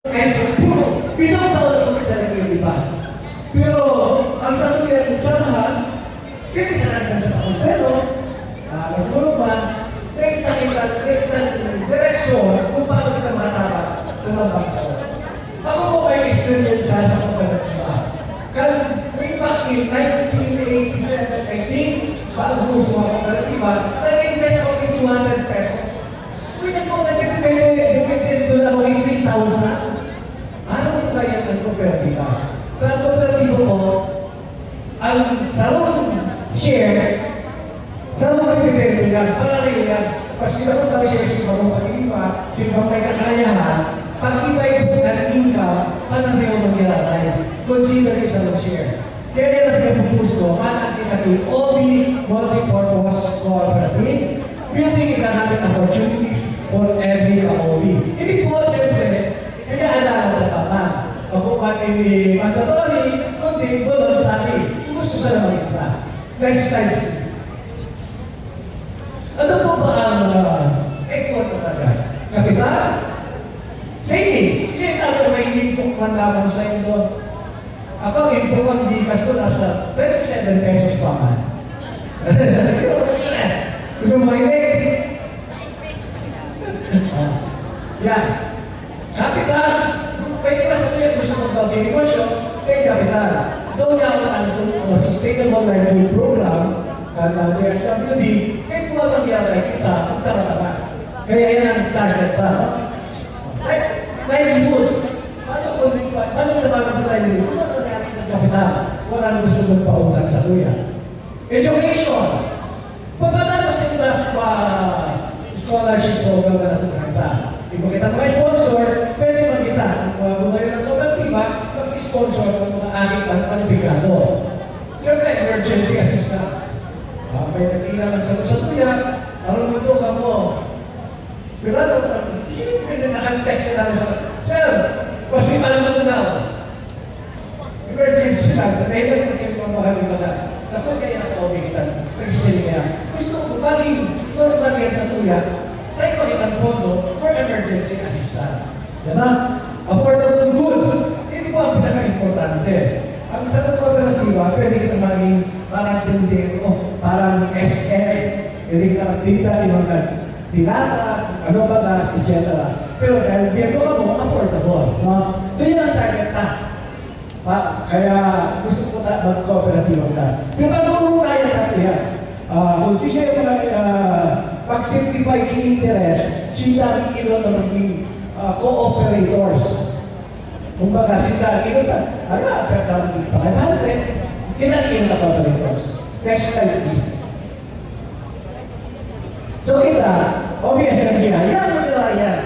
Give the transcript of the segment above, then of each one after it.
And puro, pinatawa ko talaga yung iba. Pero, ang sabi ko sa lahat, pinisaran ka sa konselo, nagpuro ba, nakita ng direksyon kung paano kita makatawa sa mga bansa. Ako po may experience sa kapatid. Way back in 1987, I think, bago ko sa mga kapatiba, nag-invest ako in 200 pesos. Kaya po, nag-depende doon ako in 3,000. Ano ko kaya ng kooperatiba? Pero ang kooperatiba ko, ang salon share, salon nag-depende yan, pangalay yan. Mas kailangan tayo share sa mga kapatiba, yung may kakayahan, pag iba po ang income, paano rin ang mangyayari? Consider yung salon share. Kaya yan ang pinapupus ko, natin natin OB, Multipurpose Cooperative, building economic opportunities for every ka-OB. Hindi po, siyempre, kaya alam na tama. Ako man ay mandatory, kundi voluntary. Gusto sa naman ito. Next slide. Ano po ba ang export na tagay? Kapital? Savings. Siya yung may input man naman sa inyo doon. Ako, input ang Gcash ko nasa 27 pesos pa man. Gusto mo i-make? Yan. Kapital. Pwede ba sa tuyo gusto mong pag-negosyo? Kaya kapital. Doon niya ako ang Sustainable Livelihood Program ng DSWD, kahit kung ang nangyari kita, magtarataman. Kaya yan ang target pa. Livelihood. Paano naman sa livelihood? Kung ano nangyari ng kapital, wala nang gusto mong pautang sa kuya. Education. Pagkatapos ito na scholarship program na natin. Kung kita mga sponsor, pwede magkita. Kung ngayon ang kooperatiba, mag-sponsor ng mga agit ng panibigado. Siyempre, emergency assistance. May nagkailangan sa tuya, parang mo ito ka mo. Pero ano, hindi naka-text na namin sa Sir, kasi alam mo na ako. Emergency lang, dahil lang kayo mamahal yung bagas. Naku, kaya nakaubigitan. Kasi niya, gusto ko baging normal yan sa tuya, try ko itang pondo for emergency assistance. Yan na. Affordable goods. Hindi po ang pinaka-importante. Ang sa kooperatiba, pwede kita maging parang tindero, parang SM, pwede kita magtinda, yung mga tinata, ano ba gas, etc. Pero dahil biyerno ka mo, affordable. No? So yun ang target na. Kaya gusto ko na mag-cooperative na. Pero bago tayo natin yan, kung siya yung pag-simplify yung interest, siya ang ilo na maging co-operators. Kung baga, siya ang ilo na, pagkakang 500, kinagin na co-operators. Next slide, please. So kita, obvious ang yan. Yan mo nila yan.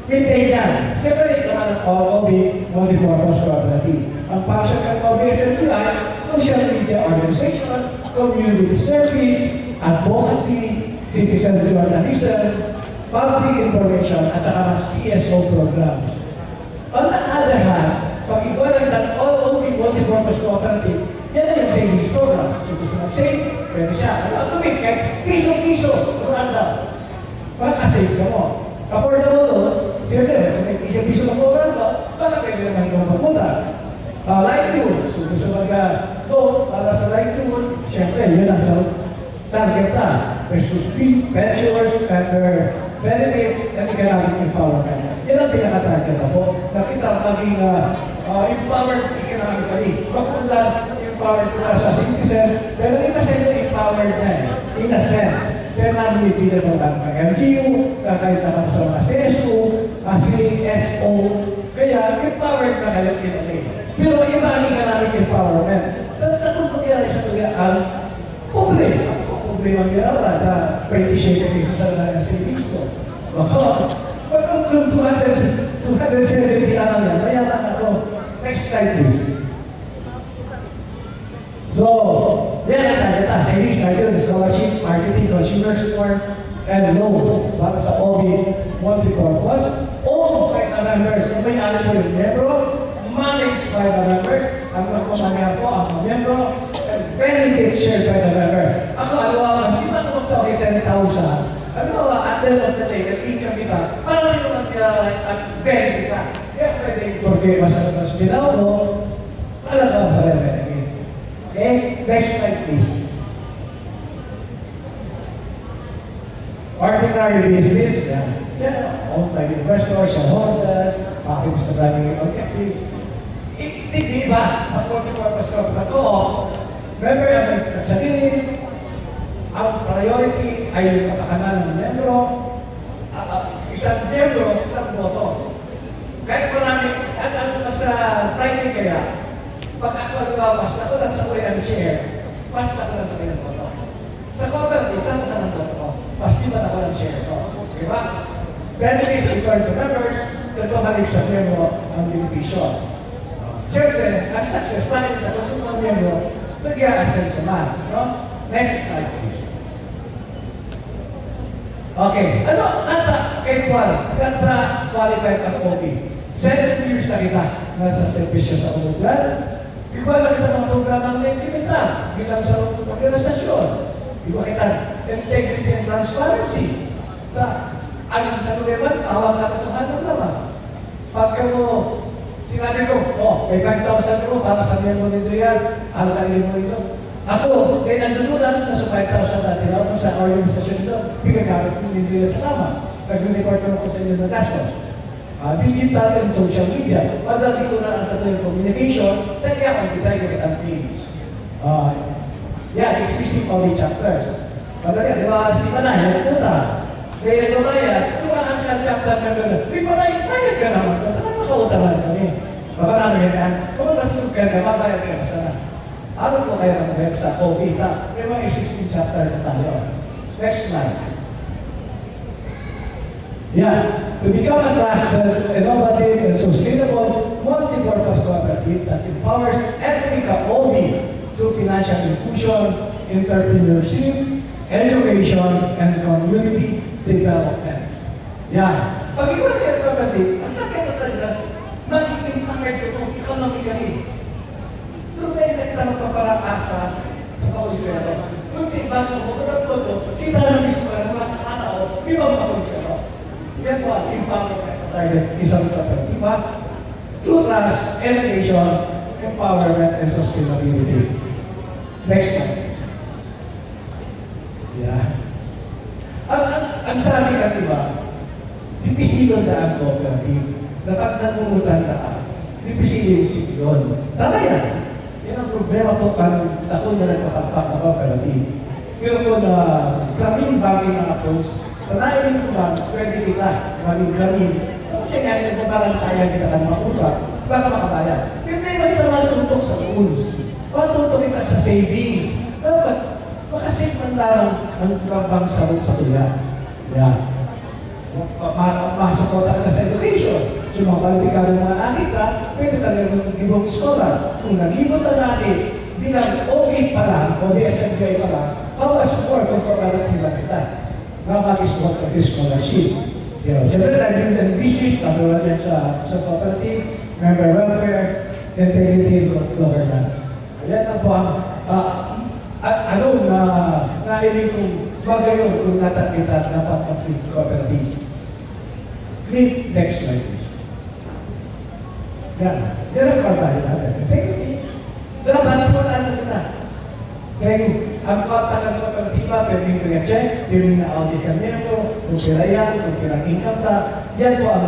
Hintay yan. Separate naman ang OB, Multipurpose Cooperative. Ang passion ng obvious ang yan, social media organization, community service, advocacy, citizen journalism, public information, at saka mga CSO programs. On the other hand, pag ikaw ng OB Multipurpose Cooperative, yan ay yung savings program. So gusto mag-save, pwede siya. Alam ko kahit piso-piso, kurang daw. Pagka-save ka mo. Affordable loans, siyempre, kung may piso-piso na program ko, baka pwede naman ikaw mapunta. Livelihood, so gusto mag-loan para sa livelihood, siyempre, yun ang target na. Versus pensioners and their benefits and economic empowerment. Yan ang pinaka-target na po. Nakita maging empowered economically. Bakit lang empowered na sa citizen, pero in a sense, empowered na in a sense. Pero namin ipilan mo lang ng MGU, kahit na sa mga CSO, CSO, kaya empowered na kayo kinali. Pero iba ang economic empowerment. Tatapos magyari sa tuya ang pobre. Pobre magyara na 27 pesos sa lang sa Cristo. Baka kung 270 lang yan, mayaman ako. Next slide please. So, yan ang target. Savings target, scholarship, marketing, consumer support, and loans para sa OB Multipurpose. All 5 members, kung may alam po yung membro, managed by the members, ang magpapagyan po ang mga membro, and benefits shared by the member. Ako, alawa, hindi ba naman po kay 10,000? Alawa, at the end of the day, nag-income kita, para rin naman benefit ka. Kaya pwede, porque mas ginawa ko, alam sa benefit. Okay? Next slide, please. Ordinary business, owned by investors, shareholders, bakit sa primary objective. Hindi ba, ang multi-purpose corporate co-op, member ang sarili, ang priority ay yung kapakanan ng membro, isang membro, isang boto. Kahit marami, at sa private kaya, pag ako basta ko lang sa kuya ang share, basta ko lang sa kuya ang boto. Sa cooperative, saan ang boto ko? Basta di ba ako ng share ko? Di ba? Benefits return to members, balik sa membro ang benepisyo. Siyempre, ang success natin na kung sa mga membro, nag-i-ascend sa man. No? Next slide, please. Okay. Ano? Qualified ang OP. 7 years na kita nasa servisyo sa umulan. Ikaw na kita mga programa ng implementan bilang sa organisasyon. Iba kita integrity and transparency. Ang sa naman, tawag ka katotohanan naman. Pagka mo, sinabi ko, may 5,000 ko para sa member nito yan, alkalin mo ito. Ako, nandun nasa 5,000 na tinaw sa organisasyon ito, pinagamit mo nito yan sa tama. Nag-report ko sa inyo na gastos. Digital and social media. Pagdating ko na sa communication, kaya akong kita yung kitang page. Existing OB chapters. Pagdating, di ba, si Panay, nagpunta. Kaya nagbabayad, sumahan ka chapter na gano'n. Di ba, bayad ka naman. Bakit makautaman kami? Baka namin yan, kung masusog ka na, mabayad ka na sana. Ano po kaya ang bayad sa OB? May mga existing chapter na tayo. Next slide. To become a trusted, innovative, and sustainable multi-purpose cooperative that empowers every ka-OB through financial inclusion, entrepreneurship, education, and community development. Pag ikaw na yung cooperative, ang talaga, magiging pakit ito, ikaw na magaling. So, dahil na kita magpaparaasa sa paulisero. Kung di ba ito, kung ito, kita na mismo ang mga tao, di ba paulisero? Yan po ang empowerment target isang cooperative. True trust, education, empowerment, and sustainability. Next slide. Ang sabi ka, di ba? Pipisilon na ang cooperative. Dapat nangungutan na ka. Pipisilon yun. Tama yan. Yan ang problema po kung ako na nagpapagpak na cooperative. Pero kung kaming bagay na approach, tanayin ko ba, pwede kita, maging. Kasi nga, nagbabalantayan kita ka makuha, baka makabayan. Pero tayo makita matutok sa rules. Matutok kita sa savings. Dapat, makasave man lang ang babang sarot sa kuya. Masupportan ka sa education. So, mga kwalipikado ng mga akita, pwede talaga mag-gibong scholar. Kung nag-ibot na natin, bilang OB pa lang, OB-SMJ pa lang, bawa support kung cooperative kita. Mag-support sa scholarship. Siyempre, nag-build and business, nabulat yan sa cooperative, member welfare, integrity, and governance. Ayan na po ang nailing kong magayon kung natakita dapat mag-cooperative. Click next slide. Yan ang kabayan natin. Integrity. Dapat po na na. Kaya ang pagtakan sa kooperatiba, pwedeng pinag-check, pwedeng na-audit ka miyembro, kung pira yan, kung pira income ta, yan po ang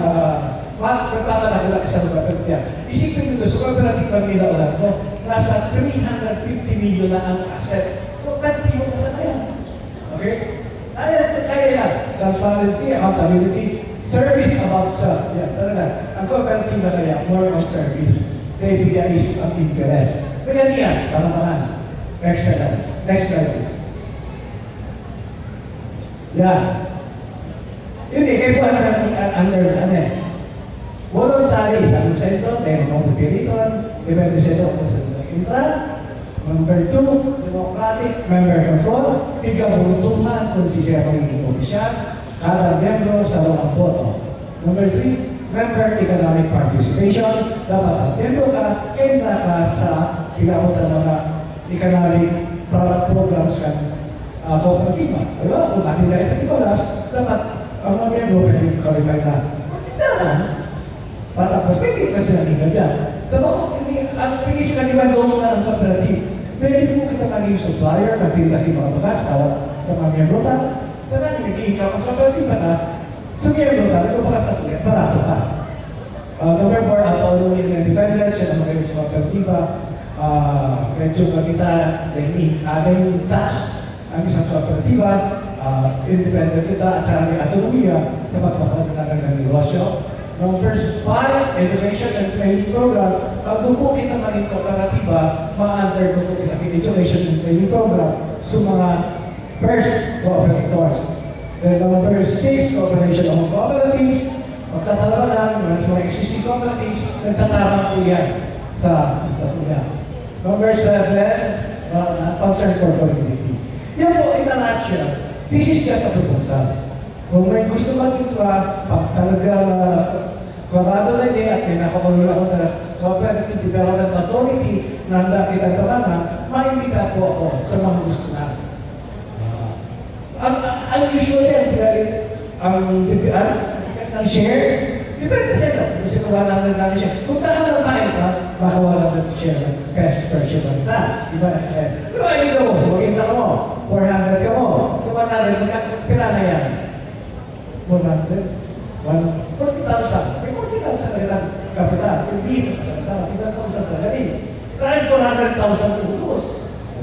magpapanakilak sa kooperatiba. Isipin nito, sa kooperatiba nila ulan ko, nasa 350 million na ang asset. So, kooperatiba ka sa kaya. Okay? Kaya yan. Transparency, accountability, service about self. Yan, talaga. Ang kooperatiba kaya, more on service. They bigyan isip ang interest. Kaya niyan, tama-taman. Excellence. Next slide. Hindi, kayo po under voluntary. Sabi sa ito, may mga pipiliton, depende sa ito kung sa intra. Number 2, democratic member control. Ikabutuhan kung siya magiging opisyal. Kada membro sa walang boto. Number 3, member economic participation. Dapat ang membro ka, kaya ka sa ikabutan mga economic programs kan kooperatiba. Diba? Kung ating nakita ito, dapat ang mga membro pwedeng kalibay na. na. Patapos, may hindi na sila nila dyan. Tapos, ang pinisip na naman doon na ang cooperative. Pwede po kita maging supplier, magtinda ng mga bagas para sa mga miyembro ta. Tara, nag-iikaw ang cooperative na sa miyembro ta, nagpapakas sa tulit, barato ka. Number 4, autonomy and independence, yan ang magayon sa kooperatiba. Medyo kita yung tax ang isang kooperatiba, independent kita at saka may autonomiya kapag mapagkakaroon ng negosyo. Number 5, education and training program. Pag po kita maging kooperatiba, ma-under po kita ng education and training program sa mga first cooperators. Then number 6, cooperation of cooperatives. Magtatalaga lang, mga existing cooperatives, nagtatama po yan sa tuya. Number 7, concern for community. Yan po, in a nutshell, this is just a proposal. Kung may gusto mag-itra, pag talaga kwarado na din at may nakakulong ako na Cooperative Development Authority na handa kitang tawanan, maimbita po ako sa mga gusto na. Ang usually, ang share, depende sa ito. Gusto ko 100 namin share. Kung nakakalampain ka, baka 100 share pesos per share na kita. Diba? Pero ay dito mo, so magkita ka mo, 400 ka mo, so 100, pila na yan. 100? 40,000. May 40,000 na ilang kapital. Hindi ito sa kapital. Ilang kapital sa galing. Kahit 400,000 tulus.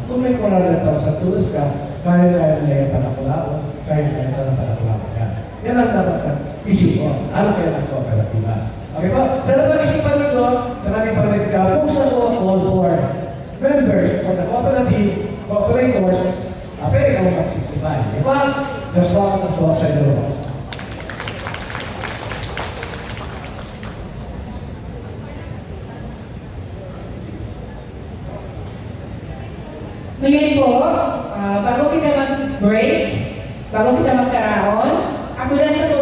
Kung may 400,000 tulus ka, kaya na yung panakulaon, kaya na yung panakulaon ka. Yan ang dapat kang isip mo. Ano kaya ng kooperatiba? Okay po? Sa napag-isipan nito, maraming pag-nagka, pusa ko call for members for the cooperative, cooperators, pwede ka mo mag-65. Di ba? Just walk sa Eurobus. Ngayon po, bago kita mag-break, bago kita magkaraon, ako na nito po